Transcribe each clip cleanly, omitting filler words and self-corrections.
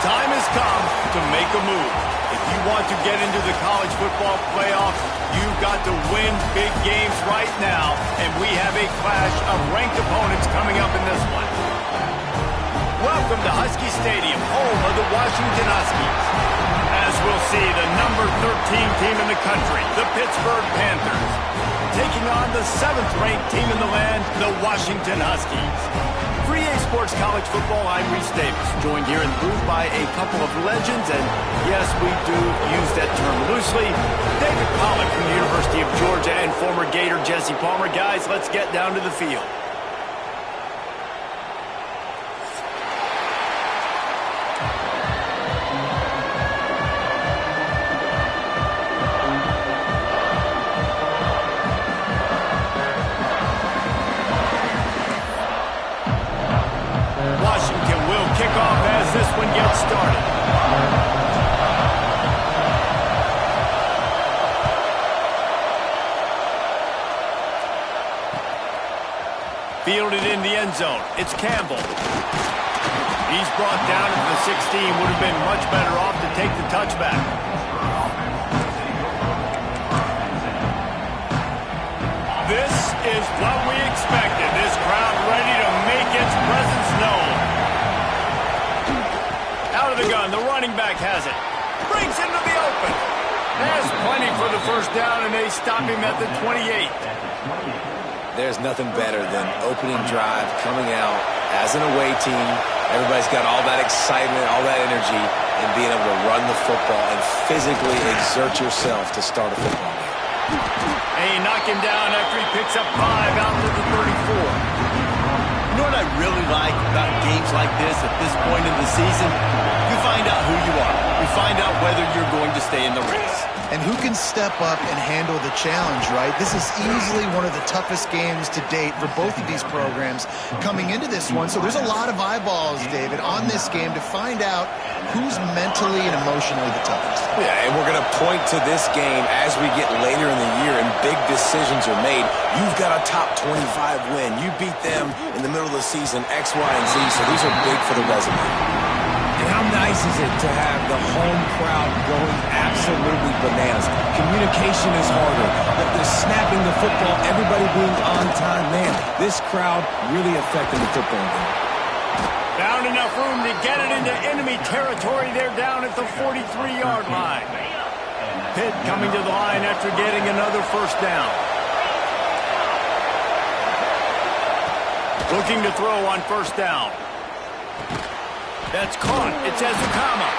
time has come to make a move. If you want to get into the college football playoffs, you've got to win big games right now, and we have a clash of ranked opponents coming up in this one. Welcome to Husky Stadium, home of the Washington Huskies. As we'll see, the number 13 team in the country, the Pittsburgh Panthers, taking on the 7th-ranked team in the land, the Washington Huskies. For EA Sports College Football, I'm Reese Davis, joined here in the booth by a couple of legends, and yes, we do use that term loosely. David Pollack from the University of Georgia and former Gator Jesse Palmer. Guys, let's get down to the field. This one gets started. Fielded in the end zone. It's Campbell. He's brought down to the 16. Would have been much better off to take the touchback. This is what we expected. This crowd ready to make its presence known. Out of the gun, the running back has it. Brings into the open. Has plenty for the first down, and they stop him at the 28. There's nothing better than opening drive, coming out as an away team. Everybody's got all that excitement, all that energy, and being able to run the football and physically exert yourself to start a football game. They knock him down after he picks up 5 out to the 34. You know what I really like about games like this at this point in the season? You find out who you are. You find out whether you're going to stay in the race. And who can step up and handle the challenge, right? This is easily one of the toughest games to date for both of these programs coming into this one. So there's a lot of eyeballs, David, on this game to find out who's mentally and emotionally the toughest. Yeah, and we're going to point to this game as we get later in the year and big decisions are made. You've got a top 25 win. You beat them in the middle of the season, X, Y, and Z, so these are big for the resume. And how nice is it to have the home crowd going absolutely bananas? Communication is harder. The snapping the football, everybody being on time. Man, this crowd really affecting the football game. Found enough room to get it into enemy territory. They're down at the 43-yard line. Pitt coming to the line after getting another first down. Looking to throw on first down. That's caught. It's Ezukama.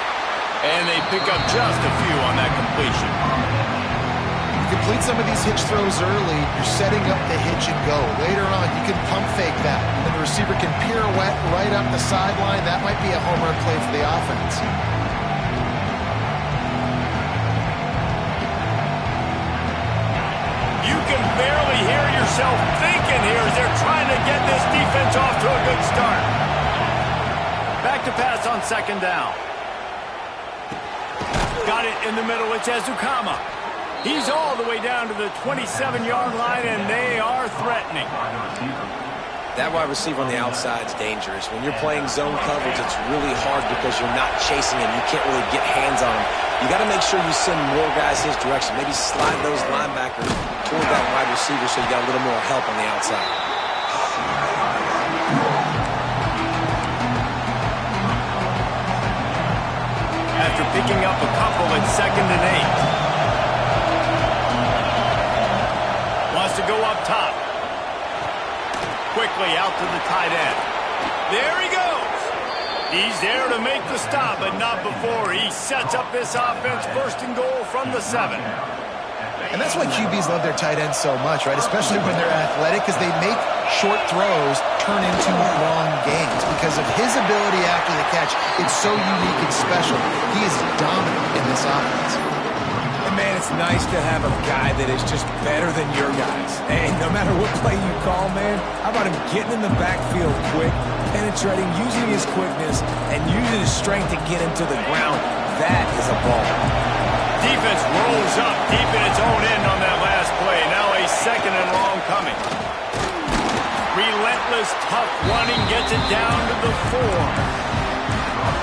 And they pick up just a few on that completion. You complete some of these hitch throws early, you're setting up the hitch and go. Later on, you can pump fake that. And the receiver can pirouette right up the sideline. That might be a home run play for the offense. You can barely hear yourself thinking here as they're trying to get this defense off to a good start. Back to pass on second down. Got it in the middle. It's Ezukama. He's all the way down to the 27-yard line, and they are threatening. That wide receiver on the outside is dangerous. When you're playing zone coverage, it's really hard because you're not chasing him. You can't really get hands on him. You got to make sure you send more guys his direction. Maybe slide those linebackers toward that wide receiver so you got a little more help on the outside. After picking up a couple at 2nd and 8. Wants to go up top. Quickly out to the tight end. There he goes. He's there to make the stop, but not before he sets up this offense. 1st and goal from the 7. And that's why QBs love their tight ends so much, right? Especially when they're athletic, because they make short throws turn into long gains. Because of his ability after the catch, it's so unique and special. He is dominant in this offense. And man, it's nice to have a guy that is just better than your guys. And no matter what play you call, man, how about him getting in the backfield quick, penetrating, using his quickness, and using his strength to get into the ground? That is a ball. Defense rolls up deep in its own end on that last play. Now a 2nd and long coming. Relentless, tough running gets it down to the 4.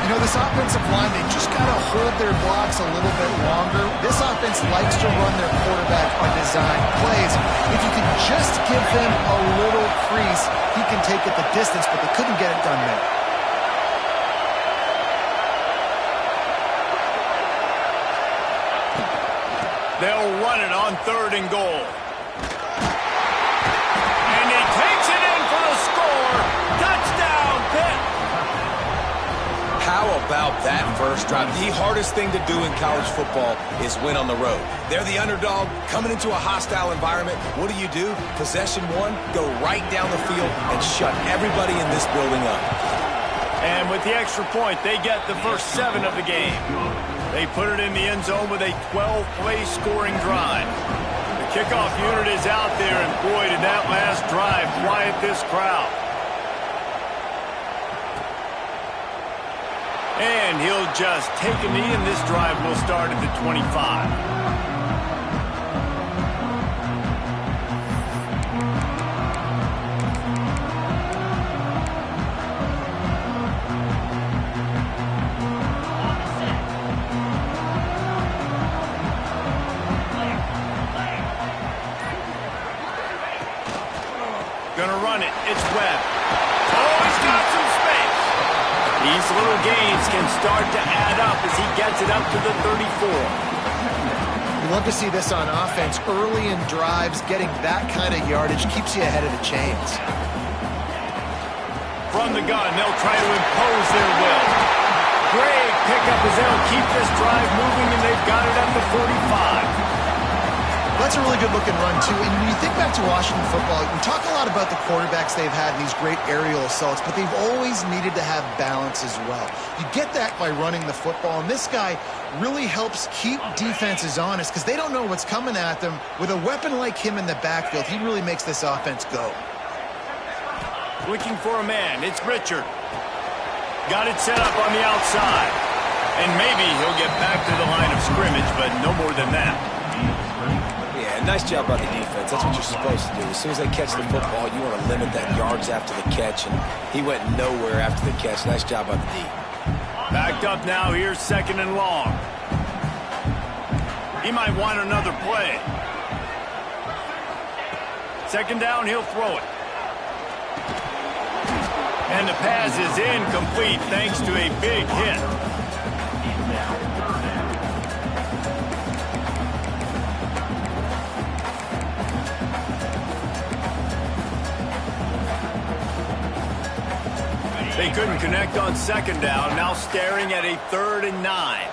You know, this offensive line, they just got to hold their blocks a little bit longer. This offense likes to run their quarterback on design plays. If you can just give him a little crease, he can take it the distance, but they couldn't get it done there. They'll run it on 3rd and goal. And he takes it in for the score. Touchdown, Pitt. How about that first drive? The hardest thing to do in college football is win on the road. They're the underdog coming into a hostile environment. What do? Possession one, go right down the field and shut everybody in this building up. And with the extra point, they get the first 7 of the game. They put it in the end zone with a 12-play scoring drive. The kickoff unit is out there, and boy, did that last drive quiet this crowd. And he'll just take a knee, and this drive will start at the 25. Gonna run it. It's Webb. Oh, he's got some space. These little gains can start to add up as he gets it up to the 34. You love to see this on offense. Early in drives, getting that kind of yardage keeps you ahead of the chains. From the gun, they'll try to impose their will. Great pickup as they'll keep this drive moving, and they've got it at the 45. That's a really good-looking run, too. And when you think back to Washington football, we talk a lot about the quarterbacks they've had in these great aerial assaults, but they've always needed to have balance as well. You get that by running the football, and this guy really helps keep defenses honest because they don't know what's coming at them. With a weapon like him in the backfield, he really makes this offense go. Looking for a man. It's Richard. Got it set up on the outside. And maybe he'll get back to the line of scrimmage, but no more than that. Nice job by the defense. That's what you're supposed to do. As soon as they catch the football, you want to limit that yards after the catch, and he went nowhere after the catch. Nice job by the D. Backed up now. Here's 2nd and long. He might want another play. 2nd down, he'll throw it. And the pass is incomplete thanks to a big hit. They couldn't connect on 2nd down, now staring at a 3rd and 9.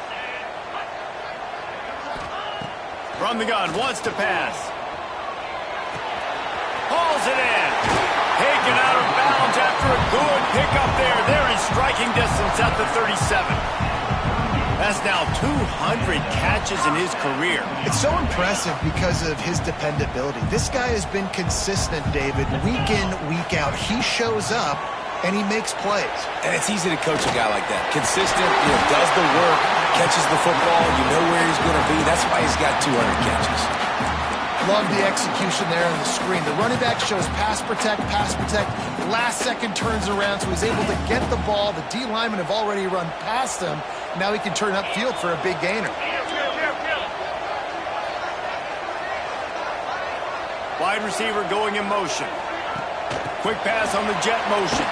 From the gun, wants to pass. Hauls it in. Taken out of bounds after a good pickup there. They're in striking distance at the 37. That's now 200 catches in his career. It's so impressive because of his dependability. This guy has been consistent, David, week in, week out. He shows up, and he makes plays. And it's easy to coach a guy like that. Consistent, does the work, catches the football, you know where he's going to be. That's why he's got 200 catches. Love the execution there on the screen. The running back shows pass protect. Last second turns around, so he's able to get the ball. The D linemen have already run past him. Now he can turn upfield for a big gainer. Wide receiver going in motion. Quick pass on the jet motion.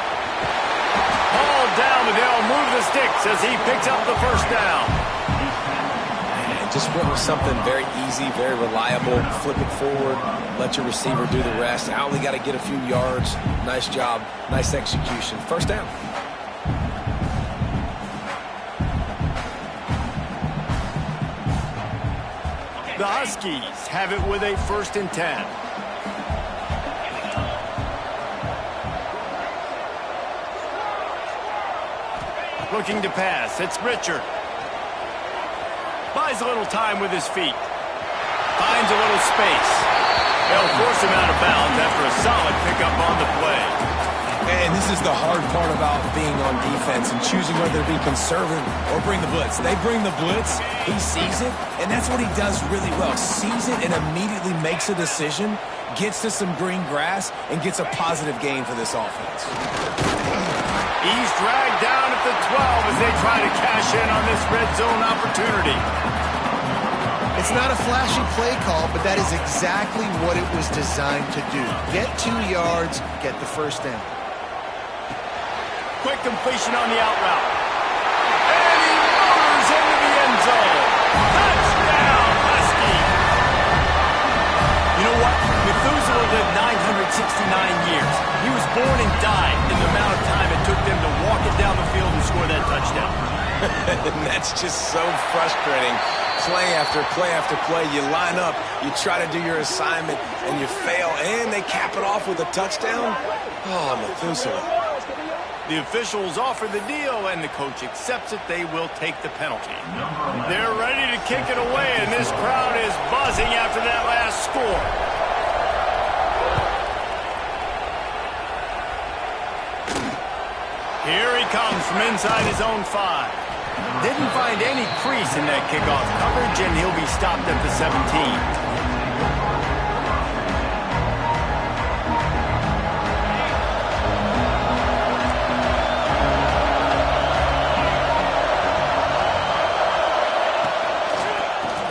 Ball down, but they'll move the sticks as he picks up the 1st down. And just went with something very easy, very reliable. Flip it forward, let your receiver do the rest. I only got to get a few yards. Nice job, nice execution. 1st down. The Huskies have it with a 1st and 10. Looking to pass. It's Richard. Buys a little time with his feet. Finds a little space. They'll force him out of bounds after a solid pickup on the play. And this is the hard part about being on defense and choosing whether to be conservative or bring the blitz. They bring the blitz, he sees it, and that's what he does really well. Sees it and immediately makes a decision, gets to some green grass, and gets a positive gain for this offense. He's dragged down at the 12 as they try to cash in on this red zone opportunity. It's not a flashy play call, but that is exactly what it was designed to do. Get 2 yards, get the first down. Quick completion on the out route. And he motors into the end zone. Touchdown, Husky. You know what? Methuselah lived 969 years. He was born and died in the amount of time it took them to walk it down the field and score that touchdown. And that's just so frustrating. Play after play after play, you line up, you try to do your assignment, and you fail, and they cap it off with a touchdown? Oh, Methuselah. The officials offer the deal, and the coach accepts it. They will take the penalty. They're ready to kick it away, and this crowd is buzzing after that last score. Here he comes from inside his own 5. Didn't find any crease in that kickoff coverage, and he'll be stopped at the 17.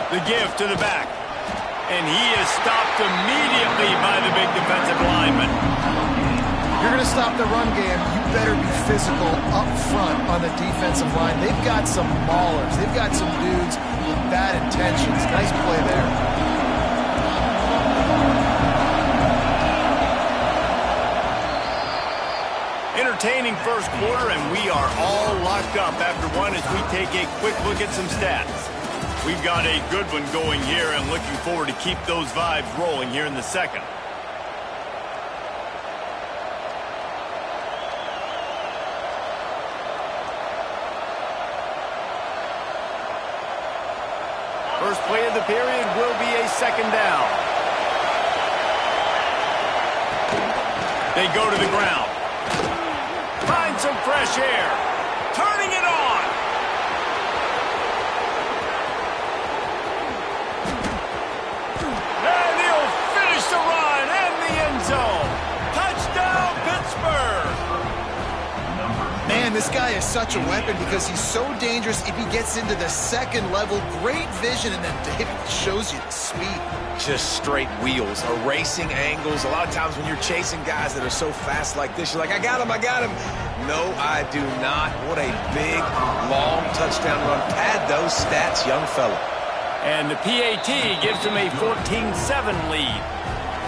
The give to the back. And he is stopped immediately by the big defensive lineman. You're going to stop the run game, you better be physical up front on the defensive line. They've got some maulers. They've got some dudes with bad intentions. Nice play there. Entertaining first quarter, and we are all locked up after one as we take a quick look at some stats. We've got a good one going here, and looking forward to keep those vibes rolling here in the second. First play of the period will be a second down. They go to the ground. Find some fresh air. Turning it on. And he'll finish the run and the end zone. Touchdown, Pittsburgh. Man, this guy is such a weapon because he's so dangerous if he gets into the second level. Great vision, and then David shows you the speed. Just straight wheels, erasing angles. A lot of times when you're chasing guys that are so fast like this, you're like, I got him, I got him. No, I do not. What a big, long touchdown run. Pad those stats, young fella. And the PAT gives him a 14-7 lead.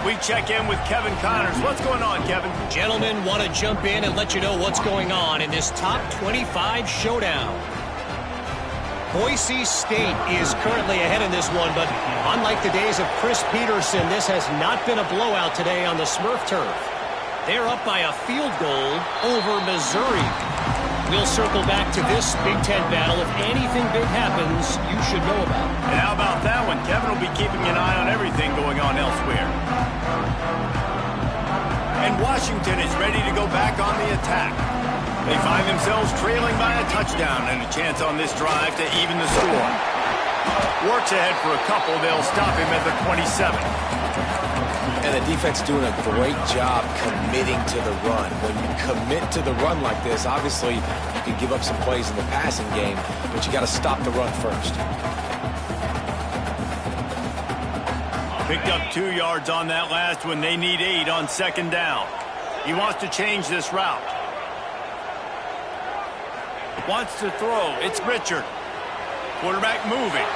We check in with Kevin Connors. What's going on, Kevin? Gentlemen, want to jump in and let you know what's going on in this top 25 showdown. Boise State is currently ahead in this one, but unlike the days of Chris Peterson, this has not been a blowout today on the Smurf turf. They're up by a field goal over Missouri. We'll circle back to this Big Ten battle. If anything big happens, you should know about it. And how about that one? Kevin will be keeping an eye on everything going on elsewhere. And Washington is ready to go back on the attack. They find themselves trailing by a touchdown and a chance on this drive to even the score. Works ahead for a couple. They'll stop him at the 27. And the defense doing a great job committing to the run. When you commit to the run like this, obviously you can give up some plays in the passing game, but you got to stop the run first. Picked up 2 yards on that last one. They need 8 on second down. He wants to change this route. Wants to throw. It's Richard. Quarterback moving.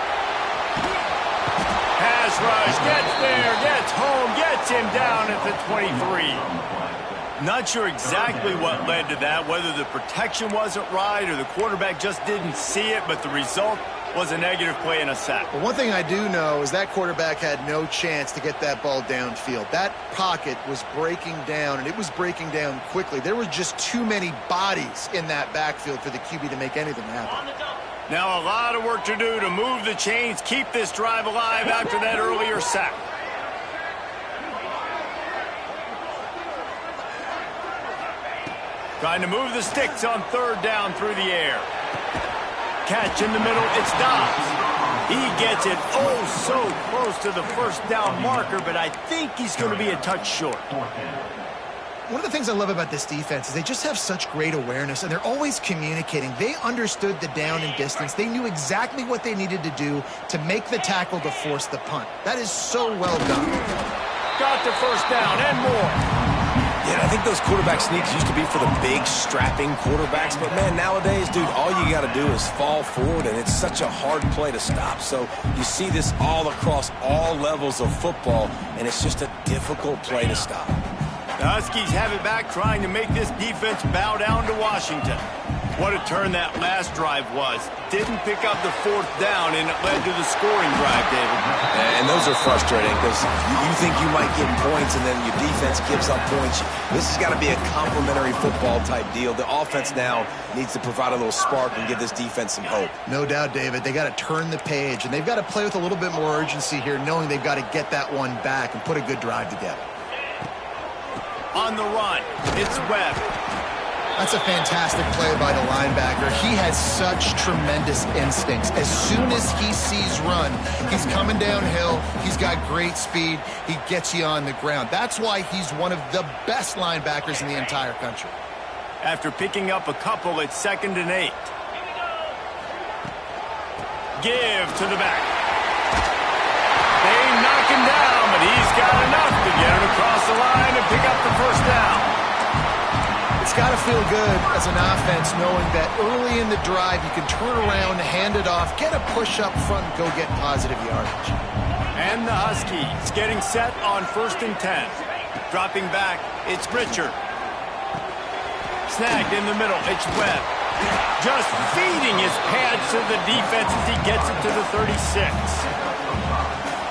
Pass rush. Gets there. Gets home. Gets him down at the 23. Not sure exactly what led to that, whether the protection wasn't right or the quarterback just didn't see it, but the result was a negative play and a sack. But one thing I do know is that quarterback had no chance to get that ball downfield. That pocket was breaking down, and it was breaking down quickly. There were just too many bodies in that backfield for the QB to make anything happen. Now a lot of work to do to move the chains, keep this drive alive after that earlier sack. Trying to move the sticks on third down through the air. Catch in the middle, it's Dobbs. He gets it oh so close to the first down marker, but I think he's going to be a touch short. One of the things I love about this defense is they just have such great awareness, and they're always communicating. They understood the down and distance. They knew exactly what they needed to do to make the tackle to force the punt. That is so well done. Got the first down and more. Yeah, I think those quarterback sneaks used to be for the big, strapping quarterbacks. But, man, nowadays, dude, all you got to do is fall forward, and it's such a hard play to stop. So you see this all across all levels of football, and it's just a difficult play to stop. The Huskies have it back, trying to make this defense bow down to Washington. What a turn that last drive was. Didn't pick up the fourth down, and it led to the scoring drive, David. And those are frustrating because you think you might get points, and then your defense gives up points. This has got to be a complementary football type deal. The offense now needs to provide a little spark and give this defense some hope. No doubt, David. They got to turn the page, and they've got to play with a little bit more urgency here, knowing they've got to get that one back and put a good drive together. On the run, it's Webb. That's a fantastic play by the linebacker. He has such tremendous instincts. As soon as he sees run, he's coming downhill. He's got great speed. He gets you on the ground. That's why he's one of the best linebackers in the entire country. After picking up a couple, it's 2nd and 8. Give to the back. They knock him down, but he's got enough to get him across the line and pick up the first down. It's got to feel good as an offense knowing that early in the drive you can turn around, hand it off, get a push up front, and go get positive yardage. And the Huskies getting set on 1st and 10. Dropping back, it's Richard. Snagged in the middle, it's Webb. Just feeding his pads to the defense as he gets it to the 36.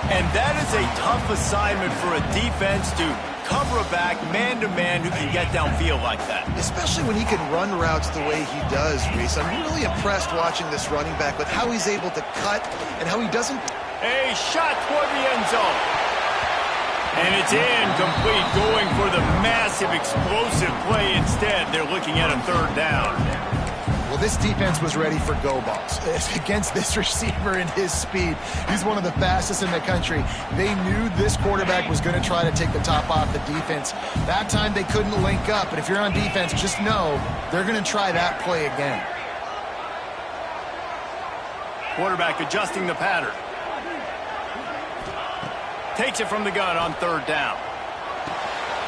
And that is a tough assignment for a defense to cover a back man-to-man who can get downfield like that. Especially when he can run routes the way he does, Reese. I'm really impressed watching this running back with how he's able to cut and how he doesn't... A shot toward the end zone. And it's incomplete, going for the massive explosive play instead. They're looking at a 3rd down. Well, this defense was ready for go balls against this receiver and his speed. He's one of the fastest in the country. They knew this quarterback was going to try to take the top off the defense. That time they couldn't link up, but if you're on defense, just know they're going to try that play again. Quarterback adjusting the pattern. Takes it from the gun on 3rd down.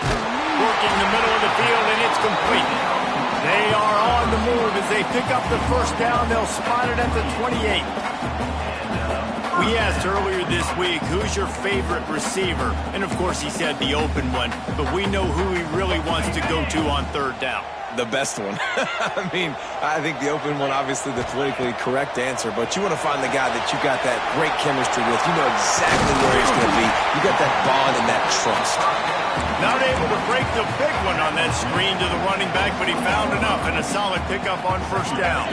Working the middle of the field, and it's complete. They are on the move as they pick up the first down. They'll spot it at the 28. We asked earlier this week, who's your favorite receiver? And, of course, he said the open one. But we know who he really wants to go to on 3rd down. The best one. I mean, I think the open one, obviously the politically correct answer, but you want to find the guy that you got that great chemistry with. You know exactly where he's going to be. You got that bond and that trust. Not able to break the big one on that screen to the running back, but he found enough and a solid pickup on 1st down.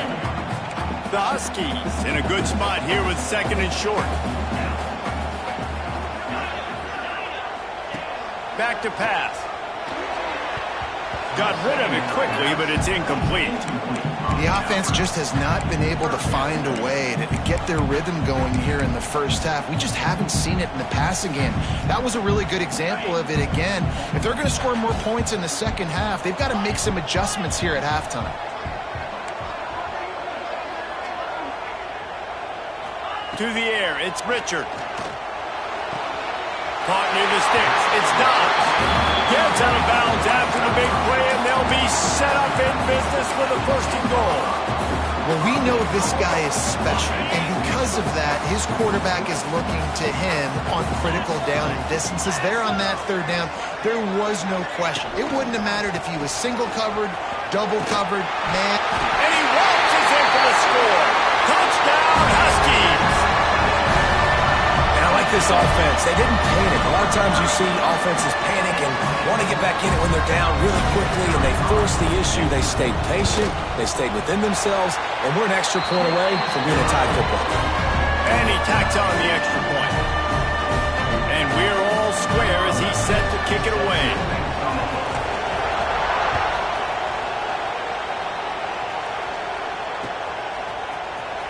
The Huskies in a good spot here with 2nd and short. Back to pass. Got rid of it quickly, but it's incomplete. The offense just has not been able to find a way to get their rhythm going here in the first half. We just haven't seen it in the passing game. That was a really good example of it again. If they're going to score more points in the second half, they've got to make some adjustments here at halftime. To the air, it's Richard. Caught near the sticks, it's Dobbs. Gets out of bounds after the big play, and they'll be set up in business with a 1st and goal. Well, we know this guy is special, and because of that, his quarterback is looking to him on critical down and distances. There on that 3rd down, there was no question. It wouldn't have mattered if he was single covered, double covered, man. And he launches in for the score. Touchdown, Huskies! This offense, they didn't panic. A lot of times you see offenses panic and want to get back in it when they're down really quickly, and they force the issue. They stayed patient, they stayed within themselves, and we're an extra point away from being a tied football game. And he tacks on the extra point. And we're all square as he's set to kick it away.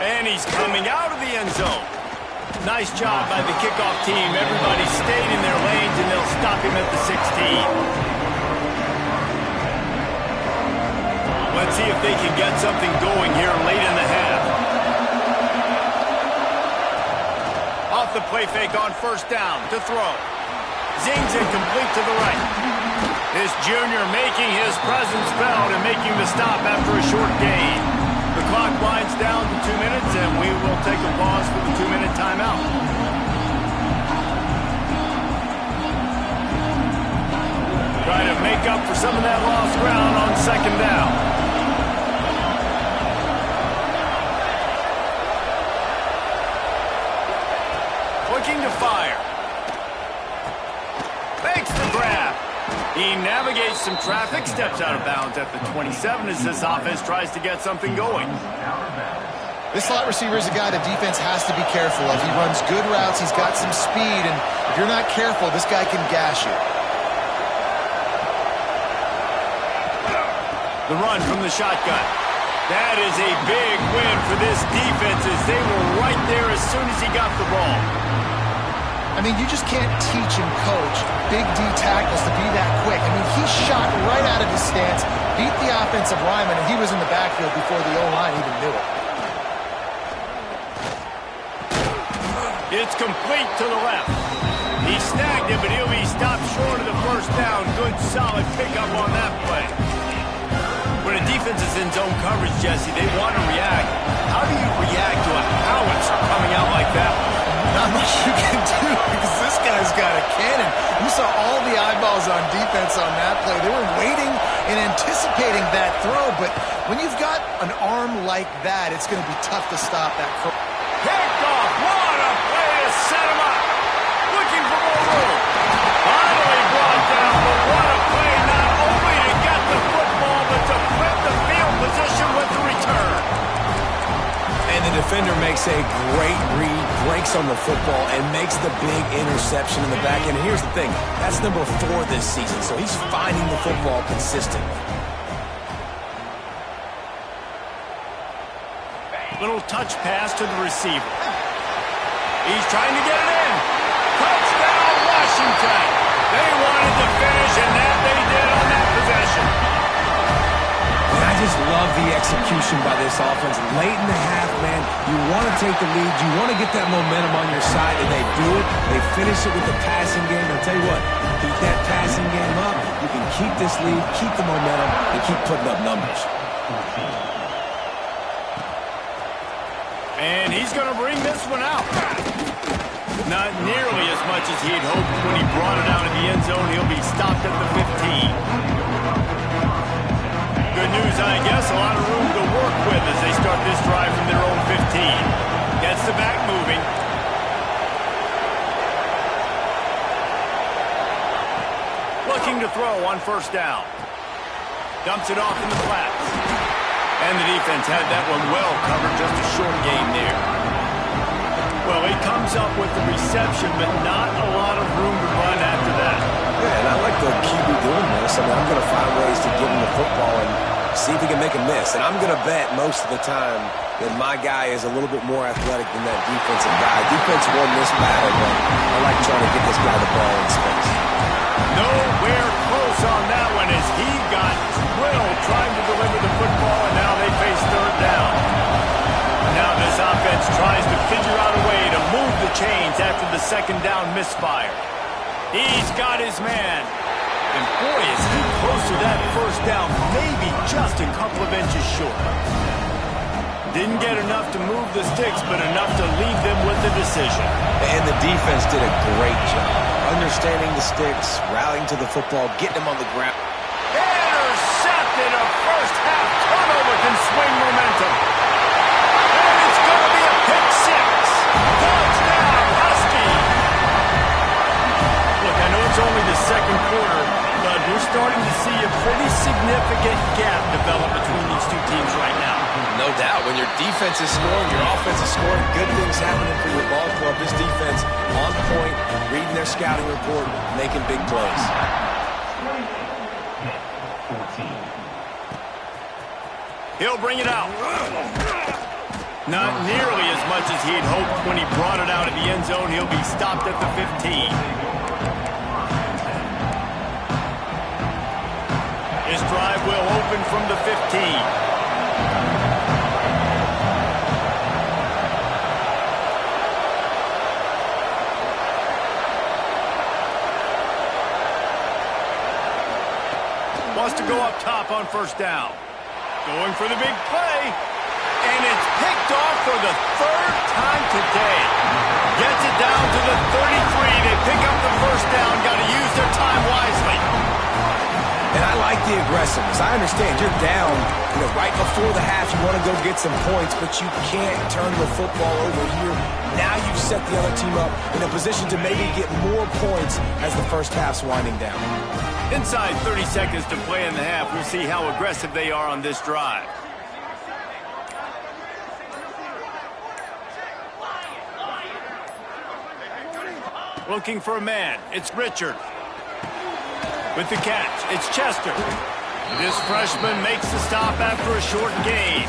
And he's coming out of the end zone. Nice job by the kickoff team. Everybody stayed in their lanes, and they'll stop him at the 16. Let's see if they can get something going here late in the half. Off the play fake on first down to throw. Zings it complete to the right. This junior making his presence felt and making the stop after a short gain. The clock winds down to 2 minutes, and we will take a pause for the 2-minute timeout. Try to make up for some of that lost ground on second down. Looking to fire. Makes the grab. He navigates some traffic, steps out of bounds at the 27 as this offense tries to get something going. This slot receiver is a guy the defense has to be careful of. He runs good routes, he's got some speed, and if you're not careful, this guy can gash you. The run from the shotgun. That is a big win for this defense as they were right there as soon as he got the ball. I mean, you just can't teach and coach big D tackles to be that quick. I mean, he shot right out of his stance, beat the offensive lineman, and he was in the backfield before the O-line even knew it. It's complete to the left. He snagged it, but he'll be stopped short of the first down. Good, solid pickup on that play. When a defense is in zone coverage, Jesse, they want to react. How do you react to a howitzer coming out like that? Not much you can do because this guy's got a cannon. You saw all the eyeballs on defense on that play. They were waiting and anticipating that throw, but when you've got an arm like that, it's going to be tough to stop that. Picked off. What a play to set him up. Looking for more room. Finally brought down, but what a play not only to get the football, but to flip the field position with the return. And the defender makes a great read, breaks on the football, and makes the big interception in the back end. And here's the thing, that's number 4 this season, so he's finding the football consistently. Little touch pass to the receiver. He's trying to get it in. Touchdown, Washington. They wanted to finish, and that they did on that possession. And I just love the execution by this offense. Late in the half, man, you want to take the lead. You want to get that momentum on your side, and they do it. They finish it with the passing game. I'll tell you what, keep that passing game up. You can keep this lead, keep the momentum, and keep putting up numbers. And he's going to bring this one out. Not nearly as much as he had hoped when he brought it out of the end zone. He'll be stopped at the 15. Good news, I guess. A lot of room to work with as they start this drive from their own 15. Gets the back moving. Looking to throw on first down. Dumps it off in the flats. And the defense had that one well covered, just a short gain there. Well, he comes up with the reception, but not a lot of room to run after that. Yeah, and I like the QB doing this. I mean, I'm going to find ways to give him the football and see if he can make a miss. And I'm going to bet most of the time that my guy is a little bit more athletic than that defensive guy. Defense won this battle, but I like trying to get this guy the ball in space. Nowhere close on that one as he got drilled trying to deliver the football, and now they face third down. Now this offense tries to figure out a way to move the chains after the second down misfire. He's got his man. And boy, is he close to that first down, maybe just a couple of inches short. Didn't get enough to move the sticks, but enough to leave them with the decision. And the defense did a great job understanding the sticks, rallying to the football, getting them on the ground. Intercepted. A first half turnover can swing momentum. And it's going to be a pick six. Touchdown, Husky. Look, I know it's only the second quarter, but we're starting to see a pretty significant gap develop between these two teams right now. No doubt. When your defense is scoring, your offense is scoring, good things happening for your ball club. This defense on point, reading their scouting report, making big plays. He'll bring it out. Not nearly as much as he'd hoped when he brought it out of the end zone. He'll be stopped at the 15. This drive will open from the 15. Wants to go up top on first down. Going for the big play. And it's picked off for the third time today. Gets it down to the 33. They pick up the first down. Got to use their time wisely. And I like the aggressiveness. I understand you're down, right before the half. You want to go get some points, but you can't turn the football over here. Now you've set the other team up in a position to maybe get more points as the first half's winding down. Inside 30 seconds to play in the half. We'll see how aggressive they are on this drive. Looking for a man. It's Richard. With the catch, it's Chester. This freshman makes the stop after a short gain.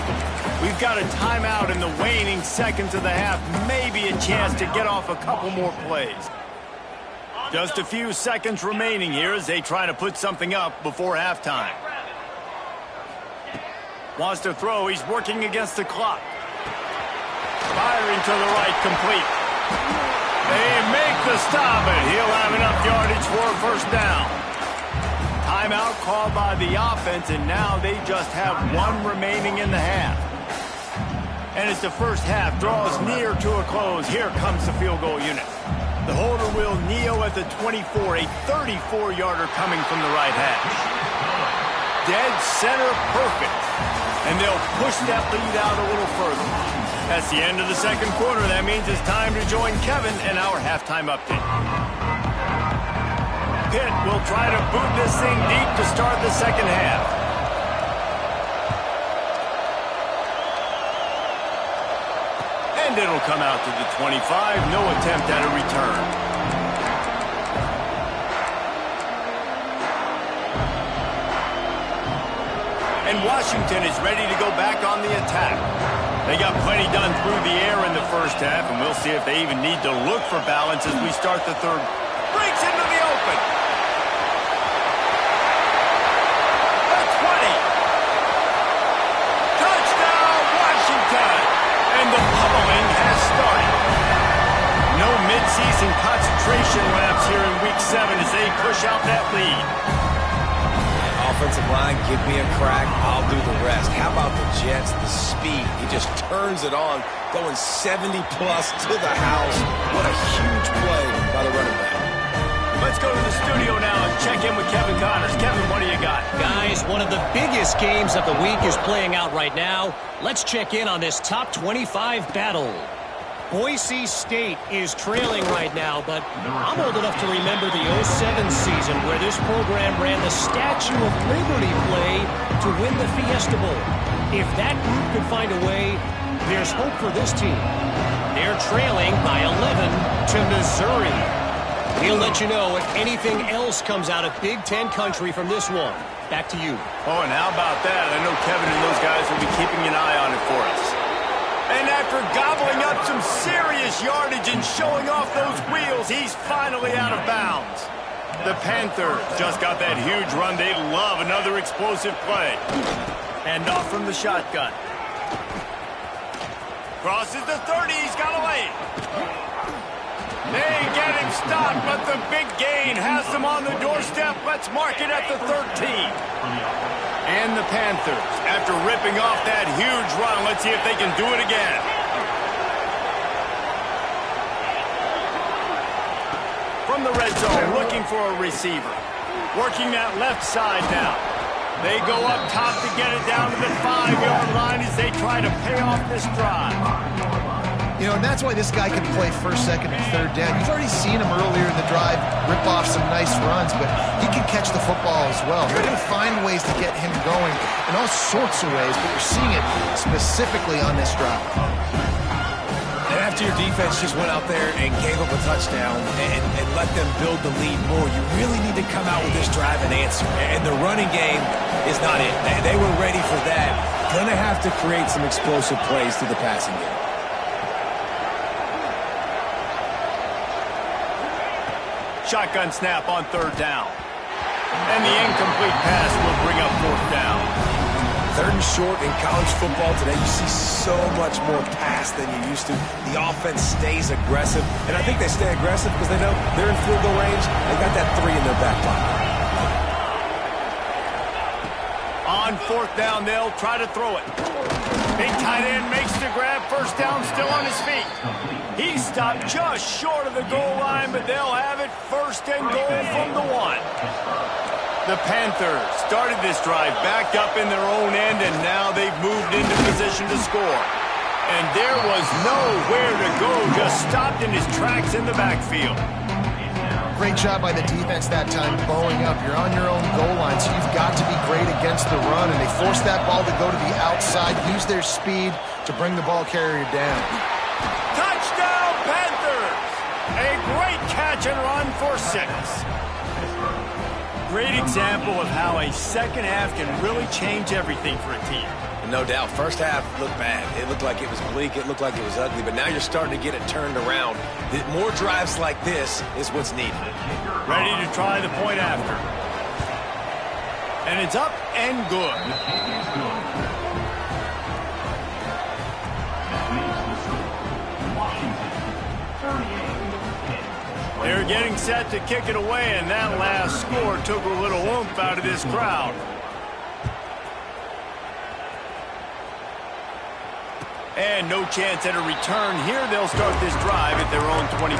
We've got a timeout in the waning seconds of the half. Maybe a chance to get off a couple more plays. Just a few seconds remaining here as they try to put something up before halftime. Wants to throw. He's working against the clock. Firing to the right, complete. They make the stop, and he'll have enough yardage for a first down. Timeout called by the offense, and now they just have one remaining in the half. And as the first half draws near to a close, here comes the field goal unit. The holder will kneel at the 24, a 34-yarder coming from the right hash. Dead center perfect. And they'll push that lead out a little further. That's the end of the second quarter. That means it's time to join Kevin in our halftime update. Pitt will try to boot this thing deep to start the second half. And it'll come out to the 25. No attempt at a return. And Washington is ready to go back on the attack. They got plenty done through the air in the first half, and we'll see if they even need to look for balance as we start the third. Breaks into the open. The 20. Touchdown, Washington. And the pummeling has started. No midseason concentration laps here in Week 7 as they push out that lead. Offensive line, give me a crack, I'll do the rest. How about the Jets, the speed? He just turns it on, going 70-plus to the house. What a huge play by the running back. Let's go to the studio now and check in with Kevin Connors. Kevin, what do you got? Guys, one of the biggest games of the week is playing out right now. Let's check in on this top 25 battle. Boise State is trailing right now, but I'm old enough to remember the 07 season where this program ran the Statue of Liberty play to win the Fiesta Bowl. If that group could find a way, there's hope for this team. They're trailing by 11 to Missouri. We'll let you know if anything else comes out of Big Ten country from this one. Back to you. Oh, and how about that? I know Kevin and those guys will be keeping an eye on it for us. And after gobbling up some serious yardage and showing off those wheels, he's finally out of bounds. The Panthers just got that huge run. They love another explosive play. And off from the shotgun. Crosses the 30. He's got a lane. They get him stopped, but the big gain has them on the doorstep. Let's mark it at the 13. And the Panthers, after ripping off that huge run, let's see if they can do it again. From the red zone, looking for a receiver. Working that left side now. They go up top to get it down to the 5-yard line as they try to pay off this drive. And that's why this guy can play first, second, and third down. You've already seen him earlier in the drive rip off some nice runs, but he can catch the football as well. They're going to find ways to get him going in all sorts of ways, but you're seeing it specifically on this drive. And after your defense just went out there and gave up a touchdown and let them build the lead more, you really need to come out with this drive and answer. And the running game is not it. They were ready for that. Going to have to create some explosive plays through the passing game. Shotgun snap on third down. And the incomplete pass will bring up 4th down. 3rd and short in college football today. You see so much more pass than you used to. The offense stays aggressive, and I think they stay aggressive because they know they're in field goal range. They got that 3 in their back pocket. On 4th down, they'll try to throw it. Big tight end makes the grab. 1st down, still on his feet. He stopped just short of the goal line, but they'll have it 1st and goal from the 1. The Panthers started this drive back up in their own end, and now they've moved into position to score. And there was nowhere to go, just stopped in his tracks in the backfield. Great job by the defense that time, bowing up. You're on your own goal line, so you've got to be great against the run, and they forced that ball to go to the outside, use their speed to bring the ball carrier down. Touchdown, Panthers! A great catch and run for 6. Great example of how a second half can really change everything for a team. No doubt. 1st half looked bad. It looked like it was bleak. It looked like it was ugly. But now you're starting to get it turned around. More drives like this is what's needed. Ready to try the point after. And it's up and good. They're getting set to kick it away, and that last score took a little oomph out of this crowd. And no chance at a return here. They'll start this drive at their own 25.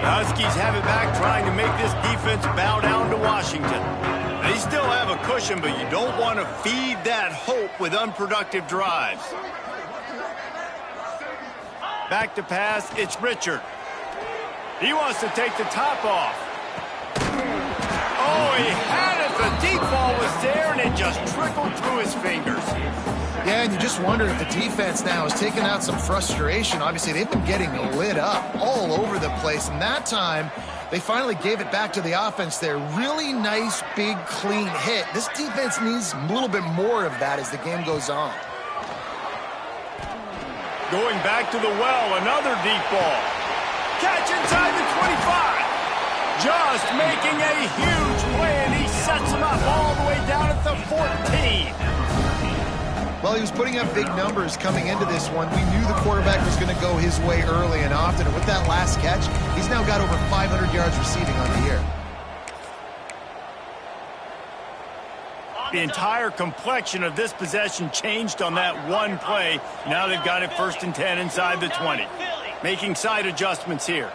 The Huskies have it back, trying to make this defense bow down to Washington. They still have a cushion, but you don't want to feed that hope with unproductive drives. Back to pass, it's Richard. He wants to take the top off. Oh, he had it. The deep ball was there, and it just trickled through his fingers. Yeah, and you just wonder if the defense now is taking out some frustration. Obviously, they've been getting lit up all over the place, and that time, they finally gave it back to the offense there. Really nice, big, clean hit. This defense needs a little bit more of that as the game goes on. Going back to the well, another deep ball. Catch inside the 25. Just making a huge play, and he sets him up all the way down at the 14. Well, he was putting up big numbers coming into this one. We knew the quarterback was going to go his way early and often, and with that last catch, he's now got over 500 yards receiving on the year. The entire complexion of this possession changed on that one play. Now they've got it 1st and 10 inside the 20. Making side adjustments here.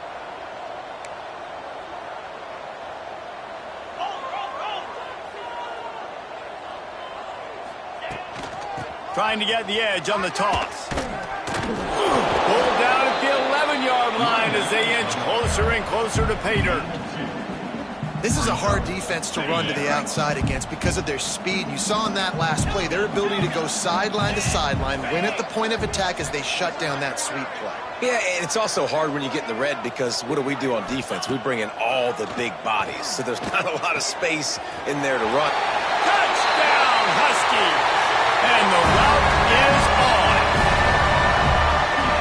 Trying to get the edge on the toss. Pulled down at the 11-yard line as they inch closer and closer to pay dirt. This is a hard defense to run to the outside against because of their speed. You saw in that last play their ability to go sideline to sideline, win at the point of attack as they shut down that sweep play. Yeah, and it's also hard when you get in the red because what do on defense? We bring in all the big bodies, so there's not a lot of space in there to run. Touchdown, Huskies! And the route is on.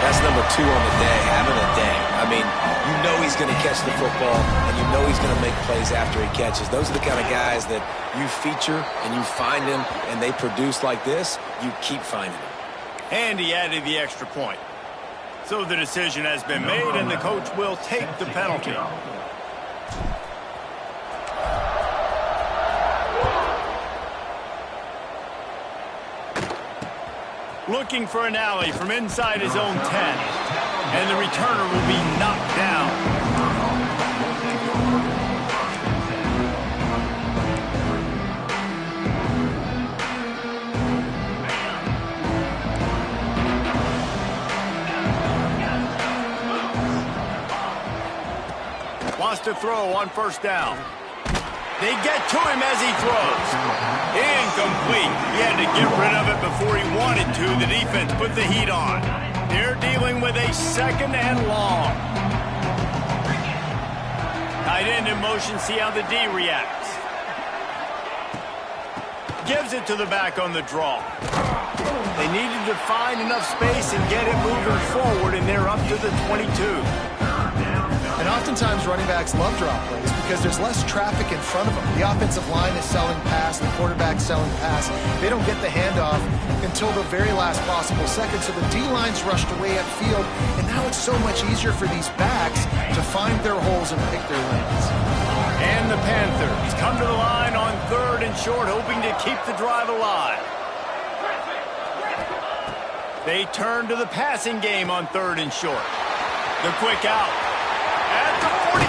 That's number 2 on the day, having a day. I mean, you know he's going to catch the football, and you know he's going to make plays after he catches. Those are the kind of guys that you feature and you find them, and they produce like this, you keep finding them. And he added the extra point. So the decision has been made, and the coach will take the penalty. Looking for an alley from inside his own 10. And the returner will be knocked down. Wants to throw on 1st down. They get to him as he throws. Incomplete. He had to get rid of it before he wanted to. The defense put the heat on. They're dealing with a 2nd and long. Tight end in motion. See how the D reacts. Gives it to the back on the draw. They needed to find enough space and get it moving forward, and they're up to the 22. And oftentimes running backs love drop plays because there's less traffic in front of them. The offensive line is selling pass, the quarterback's selling pass. They don't get the handoff until the very last possible second, so the D-line's rushed away upfield, and now it's so much easier for these backs to find their holes and pick their lanes. And the Panthers come to the line on 3rd and short, hoping to keep the drive alive. They turn to the passing game on 3rd and short. The quick out. At the 45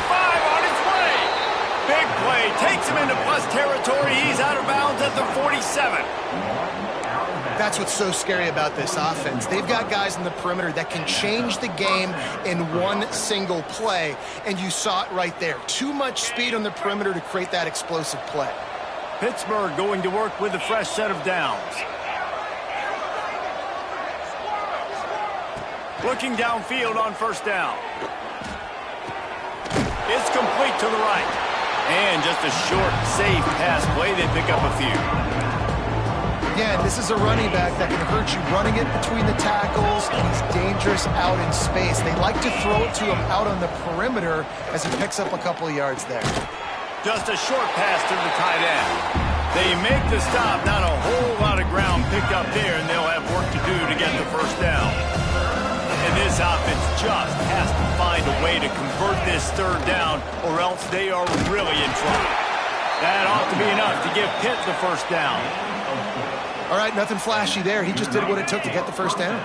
on its way. Big play. Takes him into plus territory. He's out of bounds at the 47. That's what's so scary about this offense. They've got guys in the perimeter that can change the game in one single play, and you saw it right there. Too much speed on the perimeter to create that explosive play. Pittsburgh going to work with a fresh set of downs. Looking downfield on 1st down. It's complete to the right. And just a short, safe pass play. They pick up a few. Again, this is a running back that can hurt you running it between the tackles, and he's dangerous out in space. They like to throw it to him out on the perimeter as he picks up a couple of yards there. Just a short pass to the tight end. They make the stop. Not a whole lot of ground picked up there, and they'll have work to do to get the 1st down. And this offense just has to find a way to convert this 3rd down, or else they are really in trouble. That ought to be enough to give Pitt the 1st down. All right, nothing flashy there. He just did what it took to get the 1st down.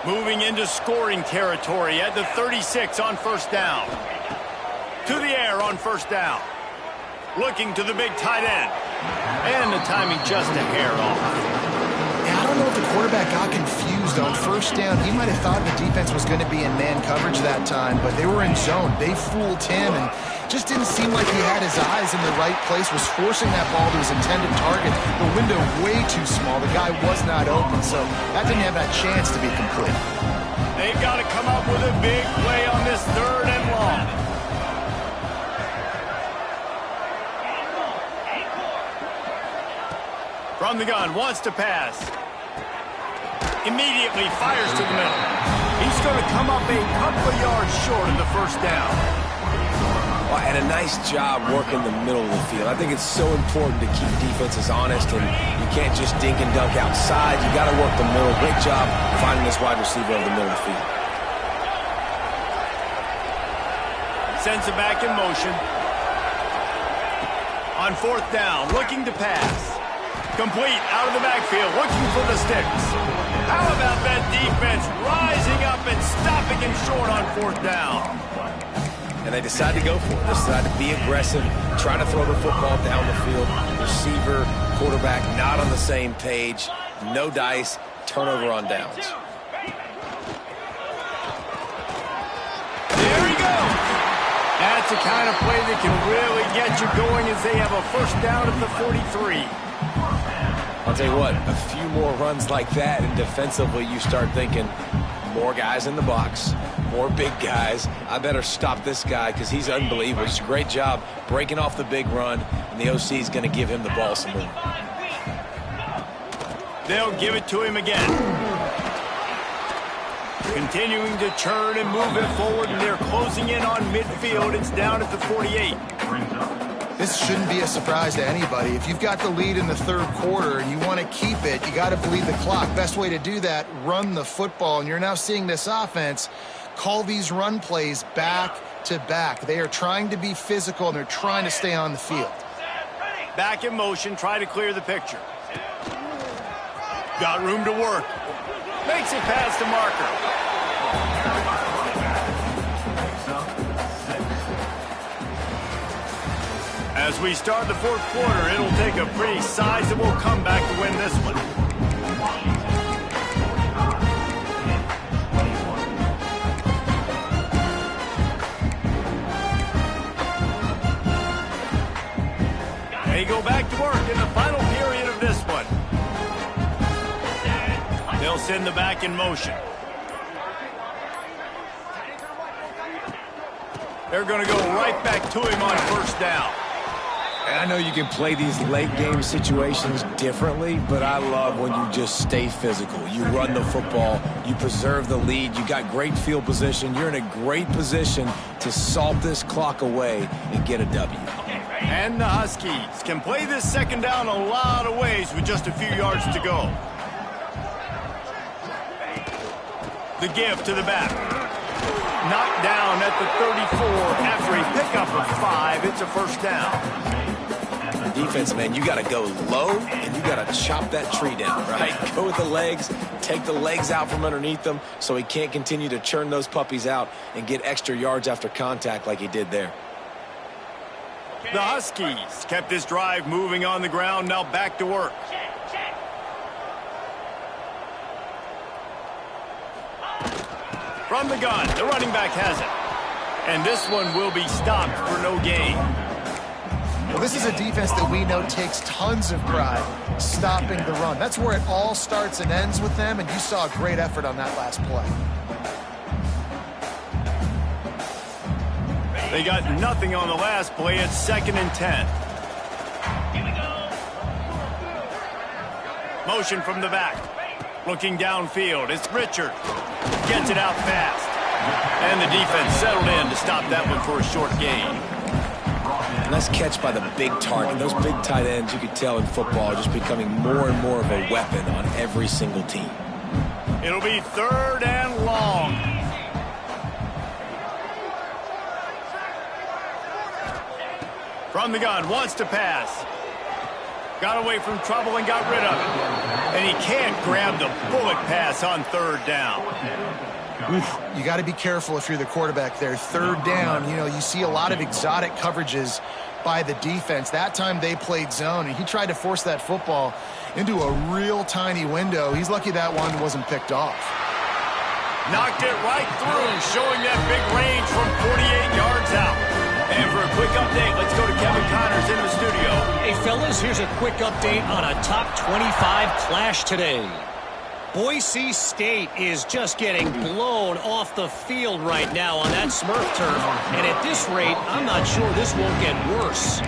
Moving into scoring territory at the 36 on 1st down. To the air on 1st down. Looking to the big tight end. And the timing just a hair off. Yeah, I don't know if the quarterback got confused on 1st down. He might have thought the defense was going to be in man coverage that time, but they were in zone. They fooled him and just didn't seem like he had his eyes in the right place, was forcing that ball to his intended target. The window way too small. The guy was not open, so that didn't have that chance to be complete. They've got to come up with a big play on this 3rd and long. From the gun, wants to pass. Immediately fires to the middle. He's going to come up a couple of yards short of the 1st down. Well, and a nice job working the middle of the field. I think it's so important to keep defenses honest, and you can't just dink and dunk outside. You got to work the middle. Great job finding this wide receiver over the middle of the field. Sends it back in motion. On 4th down, looking to pass. Complete out of the backfield, looking for the sticks. How about that defense rising up and stopping him short on 4th down? And they decide to go for it. They decide to be aggressive, try to throw the football down the field. Receiver, quarterback, not on the same page. No dice, turnover on downs. There he goes. That's the kind of play that can really get you going as they have a 1st down at the 43. I'll tell you what, a few more runs like that, and defensively you start thinking, more guys in the box, more big guys. I better stop this guy because he's unbelievable. It's a great job breaking off the big run, and the OC is going to give him the ball some more. They'll give it to him again. Continuing to turn and move it forward, and they're closing in on midfield. It's down at the 48. This shouldn't be a surprise to anybody. If you've got the lead in the 3rd quarter and you want to keep it, you got to bleed the clock. Best way to do that, run the football. And you're now seeing this offense call these run plays back to back. They are trying to be physical, and they're trying to stay on the field. Back in motion, try to clear the picture. Got room to work. Makes it past the marker. As we start the 4th quarter, it'll take a pretty sizable comeback to win this one. They go back to work in the final period of this one. They'll send the back in motion. They're going to go right back to him on 1st down. And I know you can play these late game situations differently, but I love when you just stay physical. You run the football, you preserve the lead, you got great field position, you're in a great position to salt this clock away and get a W. And the Huskies can play this second down a lot of ways with just a few yards to go. The give to the back. Knocked down at the 34 after a pickup of 5. It's a first down. Defense, man, you got to go low and you got to chop that tree down, right? Go with the legs, take the legs out from underneath them so he can't continue to churn those puppies out and get extra yards after contact like he did there. The Huskies kept this drive moving on the ground. Now back to work. From the gun, the running back has it. And this one will be stopped for no gain. Well, this is a defense that we know takes tons of pride stopping the run. That's where it all starts and ends with them, and you saw a great effort on that last play. They got nothing on the last play. It's 2nd and 10. Motion from the back. Looking downfield. It's Richard. Gets it out fast. And the defense settled in to stop that one for a short gain. Nice catch by the big target. Those big tight ends, you could tell in football, are just becoming more and more of a weapon on every single team. It'll be 3rd and long. From the gun, wants to pass. Got away from trouble and got rid of it. And he can't grab the bullet pass on 3rd down. Oof. You got to be careful if you're the quarterback there. 3rd down, you see a lot of exotic coverages by the defense. That time they played zone, and he tried to force that football into a real tiny window. He's lucky that one wasn't picked off. Knocked it right through, showing that big range from 48 yards out. And for a quick update, let's go to Kevin Connors in the studio. Hey, fellas, here's a quick update on a top 25 clash today. Boise State is just getting blown off the field right now on that Smurf turf. And at this rate, I'm not sure this won't get worse.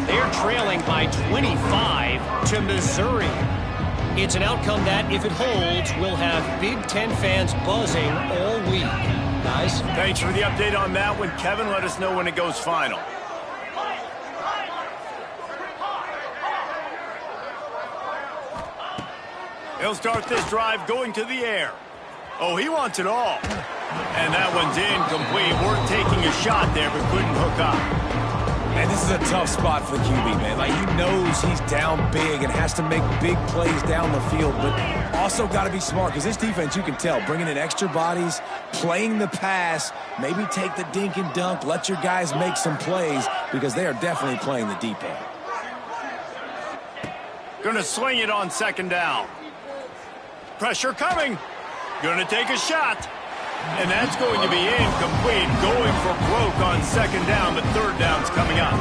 They're trailing by 25 to Missouri. It's an outcome that, if it holds, will have Big Ten fans buzzing all week. Guys? Thanks for the update on that one, Kevin. Let us know when it goes final. He'll start this drive going to the air. Oh, he wants it all. And that one's incomplete. Worth taking a shot there, but couldn't hook up. And this is a tough spot for the QB, man. Like, he knows he's down big and has to make big plays down the field, but also got to be smart because this defense, you can tell, bringing in extra bodies, playing the pass, maybe take the dink and dunk, let your guys make some plays because they are definitely playing the deep end. Gonna swing it on 2nd down. Pressure coming. Gonna take a shot. And that's going to be incomplete. Going for broke on 2nd down, but 3rd down's coming up.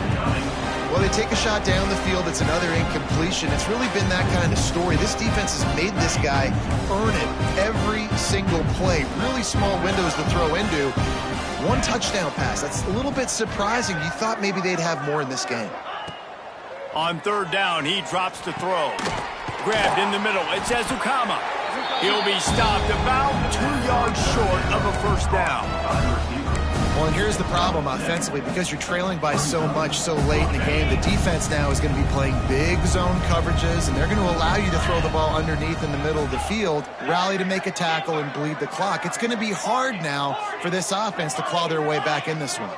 Well, they take a shot down the field. It's another incompletion. It's really been that kind of story. This defense has made this guy earn it every single play. Really small windows to throw into. 1 touchdown pass. That's a little bit surprising. You thought maybe they'd have more in this game. On 3rd down, he drops to throw. Grabbed in the middle. It's Ezukama. He'll be stopped about 2 yards short of a 1st down. Well, and here's the problem offensively. Because you're trailing by so much so late in the game, the defense now is going to be playing big zone coverages, and they're going to allow you to throw the ball underneath in the middle of the field, rally to make a tackle, and bleed the clock. It's going to be hard now for this offense to claw their way back in this one.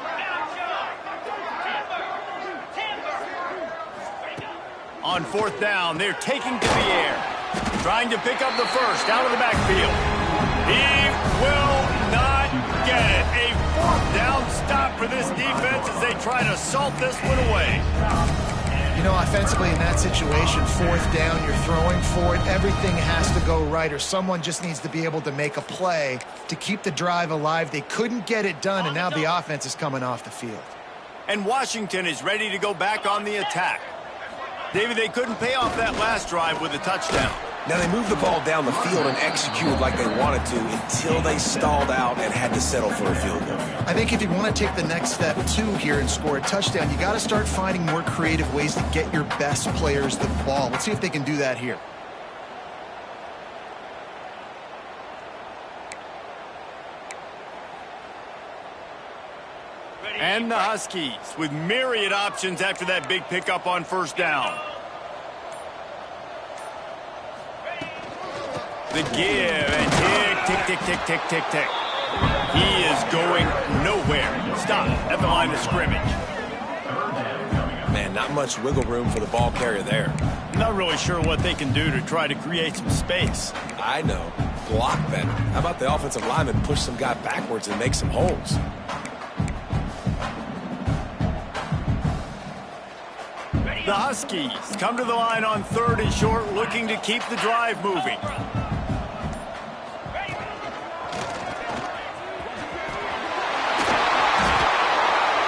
On 4th down, they're taking to the air. Trying to pick up the first out of the backfield. He will not get it. A 4th down stop for this defense as they try to salt this one away. Offensively in that situation, 4th down, you're throwing for it. Everything has to go right, or someone just needs to be able to make a play to keep the drive alive. They couldn't get it done, and now the offense is coming off the field. And Washington is ready to go back on the attack. David, they couldn't pay off that last drive with a touchdown. Now, they moved the ball down the field and executed like they wanted to until they stalled out and had to settle for a field goal. I think if you want to take the next step, too, here and score a touchdown, you got to start finding more creative ways to get your best players the ball. Let's see if they can do that here. And the Huskies with myriad options after that big pickup on first down. The give and tick, tick, tick, tick, tick, tick. He is going nowhere. Stop at the line of scrimmage. Man, not much wiggle room for the ball carrier there. Not really sure what they can do to try to create some space. I know. Block better. How about the offensive lineman push some guy backwards and make some holes? The Huskies come to the line on 3rd and short, looking to keep the drive moving.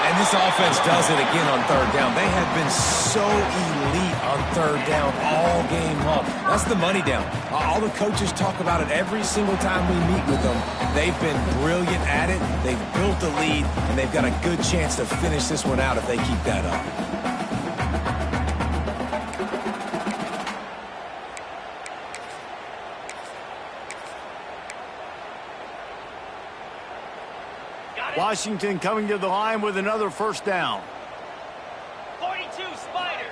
And this offense does it again on 3rd down. They have been so elite on 3rd down all game long. That's the money down. All the coaches talk about it every single time we meet with them. They've been brilliant at it. They've built a lead, and they've got a good chance to finish this one out if they keep that up. Washington coming to the line with another first down. 42 Spider.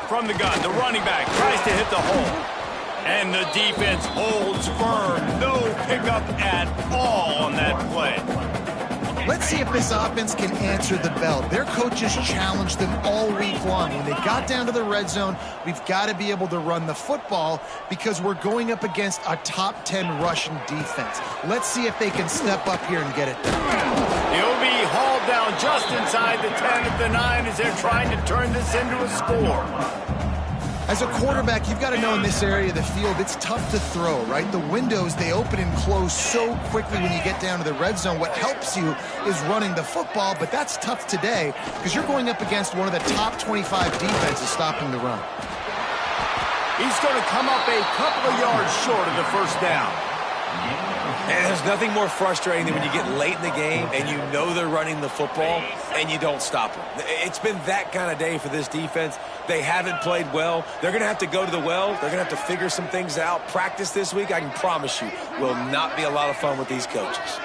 From the gun, the running back tries to hit the hole. And the defense holds firm. No pickup at all on that play. Let's see if this offense can answer the bell. Their coaches challenged them all week long. When they got down to the red zone, we've got to be able to run the football because we're going up against a top 10 Russian defense. Let's see if they can step up here and get it done. He'll be hauled down just inside the 10 at the 9 as they're trying to turn this into a score. As a quarterback, you've got to know in this area of the field, it's tough to throw, right? The windows, they open and close so quickly when you get down to the red zone. What helps you is running the football, but that's tough today because you're going up against one of the top 25 defenses stopping the run. He's going to come up a couple of yards short of the first down. And there's nothing more frustrating than when you get late in the game and you know they're running the football and you don't stop them. It's been that kind of day for this defense. They haven't played well. They're going to have to go to the well. They're going to have to figure some things out. Practice this week, I can promise you, will not be a lot of fun with these coaches.